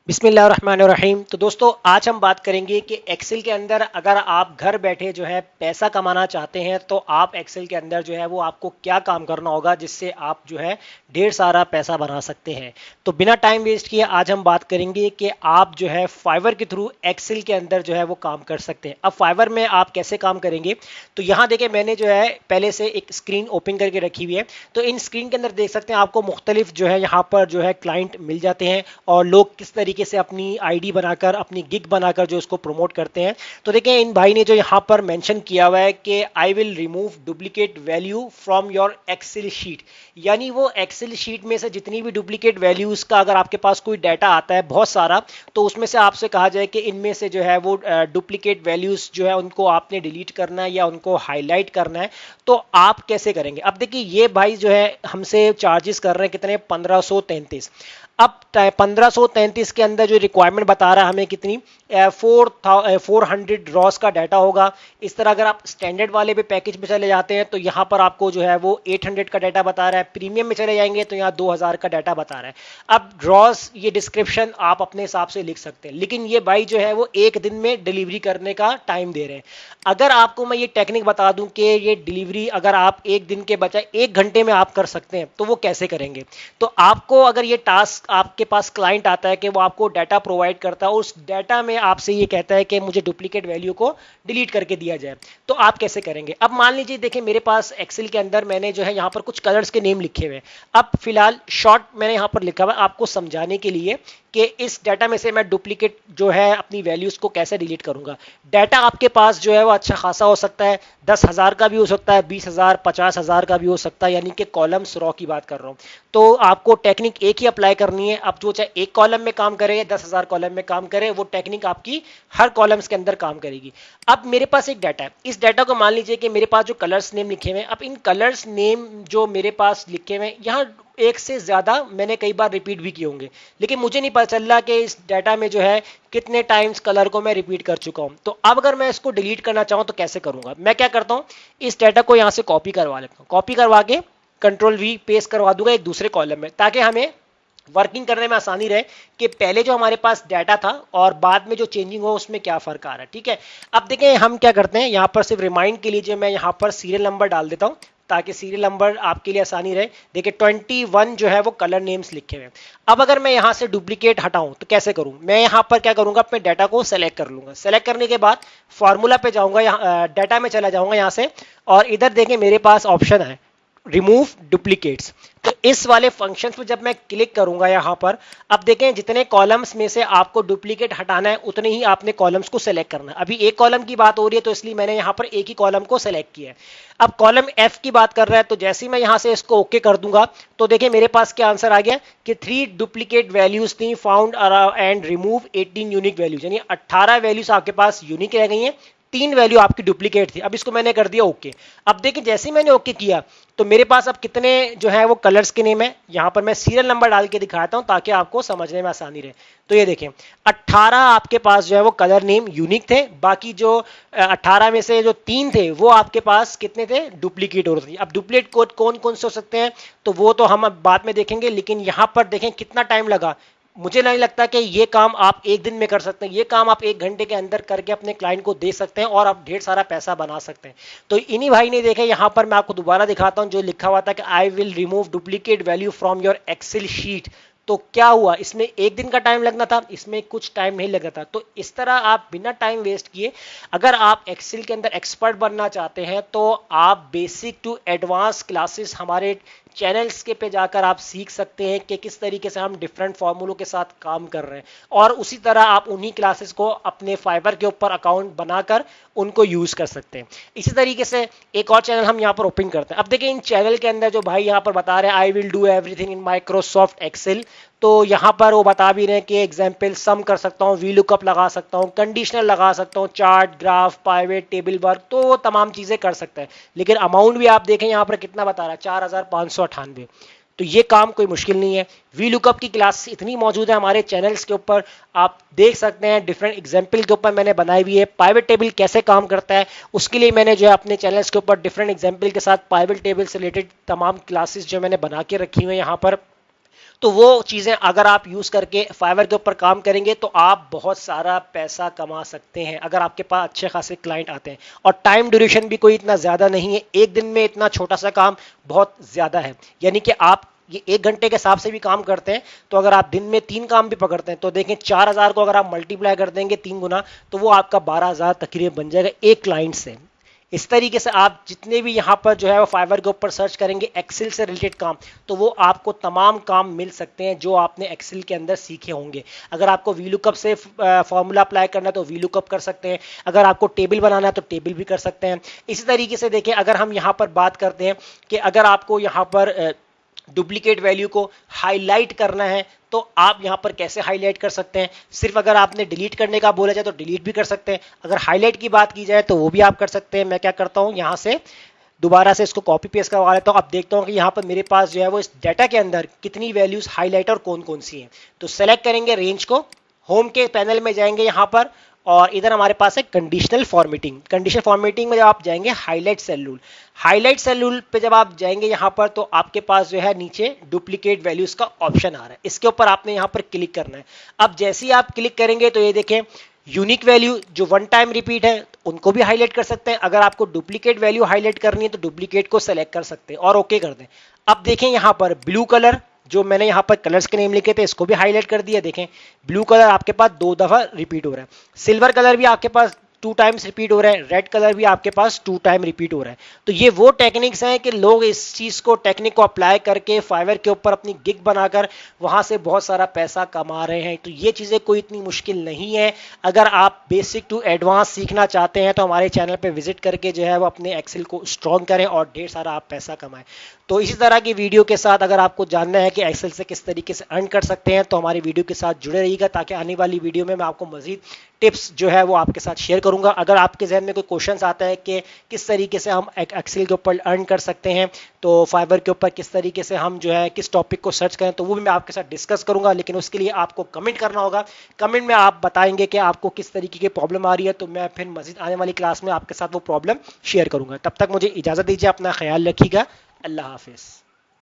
बिस्मिल्लाहिर्रहमानिर्रहीम। तो दोस्तों आज हम बात करेंगे कि एक्सेल के अंदर अगर आप घर बैठे जो है पैसा कमाना चाहते हैं तो आप एक्सेल के अंदर जो है वो आपको क्या काम करना होगा जिससे आप जो है ढेर सारा पैसा बना सकते हैं। तो बिना टाइम वेस्ट किए आज हम बात करेंगे कि आप जो है फाइवर के थ्रू एक्सेल के अंदर जो है वो काम कर सकते हैं। अब फाइवर में आप कैसे काम करेंगे, तो यहाँ देखिए मैंने जो है पहले से एक स्क्रीन ओपन करके रखी हुई है। तो इन स्क्रीन के अंदर देख सकते हैं आपको मुख्तलिफ जो है यहाँ पर जो है क्लाइंट मिल जाते हैं और लोग किस तरीके से अपनी आईडी बनाकर अपनी गिग बनाकर जो उसको प्रमोट करते हैं। तो देखिए इन भाई ने जो यहाँ पर मेंशन किया हुआ है कि I will remove duplicate value from your Excel sheet, यानी वो एक्सेल शीट में से जितनी भी डुप्लीकेट वैल्यूज का अगर आपके पास कोई डाटा आता है बहुत सारा, तो उसमें से आपसे कहा जाए कि इनमें से जो है वो डुप्लीकेट वैल्यूज जो है उनको आपने डिलीट करना है या उनको हाईलाइट करना है। तो आप कैसे करेंगे? अब देखिए ये भाई जो है हमसे चार्जेस कर रहे हैं कितने, 1533। अब 1533 के अंदर जो रिक्वायरमेंट बता रहा है हमें कितनी, 400 रॉस का डाटा होगा। इस तरह अगर आप स्टैंडर्ड वाले पे पैकेज में चले जाते हैं तो यहाँ पर आपको जो है वो 800 का डाटा बता रहा है। प्रीमियम में चले जाएंगे तो यहाँ 2000 का डाटा बता रहा है। अब रॉस ये डिस्क्रिप्शन आप अपने हिसाब से लिख सकते हैं, लेकिन ये भाई जो है वो एक दिन में डिलीवरी करने का टाइम दे रहे हैं। अगर आपको मैं ये टेक्निक बता दूं कि ये डिलीवरी अगर आप एक दिन के बजाय 1 घंटे में आप कर सकते हैं तो वो कैसे करेंगे? तो आपको अगर ये टास्क आपके पास क्लाइंट आता है कि वो आपको डाटा प्रोवाइड करता है, उस डाटा में आपसे ये कहता है कि मुझे डुप्लीकेट वैल्यू को डिलीट करके दिया जाए, तो आप कैसे करेंगे? अब मान लीजिए देखिए मेरे पास एक्सेल के अंदर मैंने जो है यहाँ पर कुछ कलर्स के नेम लिखे हुए हैं। अब फिलहाल शॉर्ट मैंने यहाँ पर लिखा हुआ है आपको समझाने के लिए कि इस डाटा में से मैं डुप्लीकेट जो है अपनी वैल्यूज को कैसे डिलीट करूंगा। डाटा आपके पास जो है वो अच्छा खासा हो सकता है, 10,000 का भी हो सकता है, 20,000 50,000 का भी हो सकता है, यानी कि कॉलम्स रॉ की बात कर रहा हूं। तो आपको टेक्निक एक ही अप्लाई करनी है। अब जो चाहे एक कॉलम में काम करे या 10,000 कॉलम में काम करे, वो टेक्निक आपकी हर कॉलम्स के अंदर काम करेगी। अब मेरे पास एक डाटा है, इस डाटा को मान लीजिए कि मेरे पास जो कलर्स नेम लिखे हुए हैं, अब इन कलर्स नेम जो मेरे पास लिखे हुए हैं यहाँ एक से ज्यादा मैंने कई बार रिपीट भी किए होंगे, लेकिन मुझे नहीं पता चल रहा कि इस डाटा में जो है कितने टाइम्स कलर को मैं रिपीट कर चुका हूं। तो अब अगर मैं इसको डिलीट करना चाहूं तो कैसे करूंगा? मैं क्या करता हूं, इस डाटा को यहां से कॉपी करवा लेता हूं। कॉपी करवा के कंट्रोल वी पेस्ट करवा दूंगा एक दूसरे कॉलम में, ताकि हमें वर्किंग करने में आसानी रहे कि पहले जो हमारे पास डाटा था और बाद में जो चेंजिंग हो उसमें क्या फर्क आ रहा है। ठीक है, अब देखें हम क्या करते हैं, यहां पर सिर्फ रिमाइंड के लिए मैं यहां पर सीरियल नंबर डाल देता हूं ताकि सीरियल नंबर आपके लिए आसानी रहे। देखिए 21 जो है वो कलर नेम्स लिखे हुए हैं। अब अगर मैं यहां से डुप्लीकेट हटाऊं तो कैसे करूं? मैं यहां पर क्या करूंगा, अपने डाटा को सेलेक्ट कर लूंगा। सेलेक्ट करने के बाद फॉर्मूला पे जाऊंगा, यहाँ डाटा में चला जाऊंगा यहां से, और इधर देखें मेरे पास ऑप्शन है रिमूव डुप्लीकेट्स। तो इस वाले फंक्शन पे जब मैं क्लिक करूंगा यहां पर, अब देखें जितने कॉलम्स में से आपको डुप्लीकेट हटाना है उतने ही आपने कॉलम्स को सेलेक्ट करना है। अभी एक कॉलम की बात हो रही है तो इसलिए मैंने यहां पर एक ही कॉलम को सेलेक्ट किया है। अब कॉलम एफ की बात कर रहा है, तो जैसे ही मैं यहां से इसको ओके कर दूंगा तो देखिए मेरे पास क्या आंसर आ गया कि 3 डुप्लीकेट वैल्यूज थी found and remove 18 unique values, यानी 18 वैल्यूज आपके पास यूनिक रह गई हैं, 3 वैल्यू आपकी डुप्लीकेट थी। अब इसको मैंने कर दिया ओके। अब देखिए जैसे ही मैंने ओके किया तो मेरे पास अब कितने जो है वो कलर्स के नेम है, यहां पर मैं सीरियल नंबर डाल के दिखाता हूं ताकि आपको समझने में आसानी रहे। तो ये देखें 18 आपके पास जो है वो कलर नेम यूनिक थे, बाकी जो 18 में से जो 3 थे वो आपके पास कितने थे, डुप्लीकेट हो रहे थे। अब डुप्लीकेट कोड कौन कौन से हो सकते हैं तो वो तो हम अब बाद में देखेंगे, लेकिन यहां पर देखें कितना टाइम लगा। मुझे नहीं लगता कि ये काम आप एक दिन में कर सकते हैं, ये काम आप 1 घंटे के अंदर करके अपने क्लाइंट को दे सकते हैं और आप ढेर सारा पैसा बना सकते हैं। तो इन्हीं भाई ने देखे, यहां पर मैं आपको दोबारा दिखाता हूं जो लिखा हुआ था कि I will remove duplicate value from your Excel sheet. तो क्या हुआ, इसमें एक दिन का टाइम लगना था, इसमें कुछ टाइम नहीं लगना था। तो इस तरह आप बिना टाइम वेस्ट किए अगर आप एक्सेल के अंदर एक्सपर्ट बनना चाहते हैं तो आप बेसिक टू एडवांस क्लासेस हमारे चैनल्स के पे जाकर आप सीख सकते हैं कि किस तरीके से हम डिफरेंट फॉर्मूलों के साथ काम कर रहे हैं, और उसी तरह आप उन्हीं क्लासेस को अपने फाइबर के ऊपर अकाउंट बनाकर उनको यूज कर सकते हैं। इसी तरीके से एक और चैनल हम यहाँ पर ओपन करते हैं। अब देखिए इन चैनल के अंदर जो भाई यहाँ पर बता रहे हैं I will do everything in Microsoft Excel, तो यहाँ पर वो बता भी रहे हैं कि एग्जाम्पल सम कर सकता हूँ, वी लुकअप लगा सकता हूँ, कंडीशनल लगा सकता हूँ, chart graph pivot table work, तो वो तमाम चीजें कर सकता है। लेकिन अमाउंट भी आप देखें यहाँ पर कितना बता रहा है, 4,598। तो ये काम कोई मुश्किल नहीं है। वी लुकअप की क्लास इतनी मौजूद है हमारे चैनल्स के ऊपर, आप देख सकते हैं डिफरेंट एग्जाम्पल के ऊपर मैंने बनाई हुई है। पाइवेट टेबल कैसे काम करता है उसके लिए मैंने जो है अपने चैनल्स के ऊपर डिफरेंट एग्जाम्पल के साथ पाइवेट टेबल से रिलेटेड तमाम क्लासेस जो मैंने बना के रखी हुई है यहाँ पर। तो वो चीज़ें अगर आप यूज़ करके फाइवर के ऊपर काम करेंगे तो आप बहुत सारा पैसा कमा सकते हैं अगर आपके पास अच्छे खासे क्लाइंट आते हैं। और टाइम ड्यूरेशन भी कोई इतना ज़्यादा नहीं है, एक दिन में इतना छोटा सा काम बहुत ज़्यादा है। यानी कि आप ये 1 घंटे के हिसाब से भी काम करते हैं तो अगर आप दिन में 3 काम भी पकड़ते हैं तो देखें 4,000 को अगर आप मल्टीप्लाई कर देंगे 3 गुना तो वो आपका 12,000 तकरीबन बन जाएगा एक क्लाइंट से। इस तरीके से आप जितने भी यहाँ पर जो है वो फाइवर के ऊपर सर्च करेंगे एक्सेल से रिलेटेड काम, तो वो आपको तमाम काम मिल सकते हैं जो आपने एक्सेल के अंदर सीखे होंगे। अगर आपको वीलुकअप से फॉर्मूला अप्लाई करना है तो वीलुकअप कर सकते हैं, अगर आपको टेबल बनाना है तो टेबल भी कर सकते हैं। इसी तरीके से देखें अगर हम यहाँ पर बात करते हैं कि अगर आपको यहाँ पर डुप्लीकेट वैल्यू को हाईलाइट करना है तो आप यहां पर कैसे हाईलाइट कर सकते हैं। सिर्फ अगर आपने डिलीट करने का बोला जाए तो डिलीट भी कर सकते हैं, अगर हाईलाइट की बात की जाए तो वो भी आप कर सकते हैं। मैं क्या करता हूं यहां से दोबारा से इसको कॉपी पेस्ट करवा लेता हूं। अब देखता हूं कि यहां पर मेरे पास जो है वो इस डाटा के अंदर कितनी वैल्यूज हाईलाइट और कौन कौन सी हैं। तो सेलेक्ट करेंगे रेंज को, होम के पैनल में जाएंगे यहां पर और इधर हमारे पास है कंडीशनल फॉर्मेटिंग। कंडीशनल फॉर्मेटिंग में जब आप जाएंगे highlight cell rule, highlight cell rule पे जब आप जाएंगे यहाँ पर तो आपके पास जो है नीचे डुप्लीकेट वैल्यूज का ऑप्शन आ रहा है, इसके ऊपर आपने यहाँ पर क्लिक करना है। अब जैसे ही आप क्लिक करेंगे तो ये देखें यूनिक वैल्यू जो वन टाइम रिपीट है उनको भी हाईलाइट कर सकते हैं। अगर आपको डुप्लीकेट वैल्यू हाईलाइट करनी है तो डुप्लीकेट को सेलेक्ट कर सकते हैं और ओके कर दें। अब देखें यहाँ पर ब्लू कलर जो मैंने यहाँ पर कलर्स के नेम लिखे थे इसको भी हाईलाइट कर दिया। देखें ब्लू कलर आपके पास 2 दफा रिपीट हो रहा है, सिल्वर कलर भी आपके पास 2 टाइम्स रिपीट हो रहा है, रेड कलर भी आपके पास 2 टाइम रिपीट हो रहा है। तो ये वो टेक्निक्स हैं कि लोग इस चीज को टेक्निक को अप्लाई करके फाइवर के ऊपर अपनी गिग बनाकर वहां से बहुत सारा पैसा कमा रहे हैं। तो ये चीजें कोई इतनी मुश्किल नहीं है। अगर आप बेसिक टू एडवांस सीखना चाहते हैं तो हमारे चैनल पे विजिट करके जो है वो अपने एक्सेल को स्ट्रॉन्ग करें और ढेर सारा आप पैसा कमाएं। तो इसी तरह की वीडियो के साथ अगर आपको जानना है कि एक्सेल से किस तरीके से अर्न कर सकते हैं तो हमारी वीडियो के साथ जुड़े रहिएगा, ताकि आने वाली वीडियो में मैं आपको मजीद टिप्स जो है वो आपके साथ शेयर करूंगा। अगर आपके जहन में कोई क्वेश्चंस आता है कि किस तरीके से हम एक्सेल के ऊपर अर्न कर सकते हैं, तो फाइवर के ऊपर किस तरीके से हम जो है किस टॉपिक को सर्च करें, तो वो भी मैं आपके साथ डिस्कस करूंगा। लेकिन उसके लिए आपको कमेंट करना होगा, कमेंट में आप बताएंगे कि आपको किस तरीके की प्रॉब्लम आ रही है, तो मैं फिर मजीद आने वाली क्लास में आपके साथ वो प्रॉब्लम शेयर करूंगा। तब तक मुझे इजाज़त दीजिए, अपना ख्याल रखिएगा, अल्लाह हाफिज़।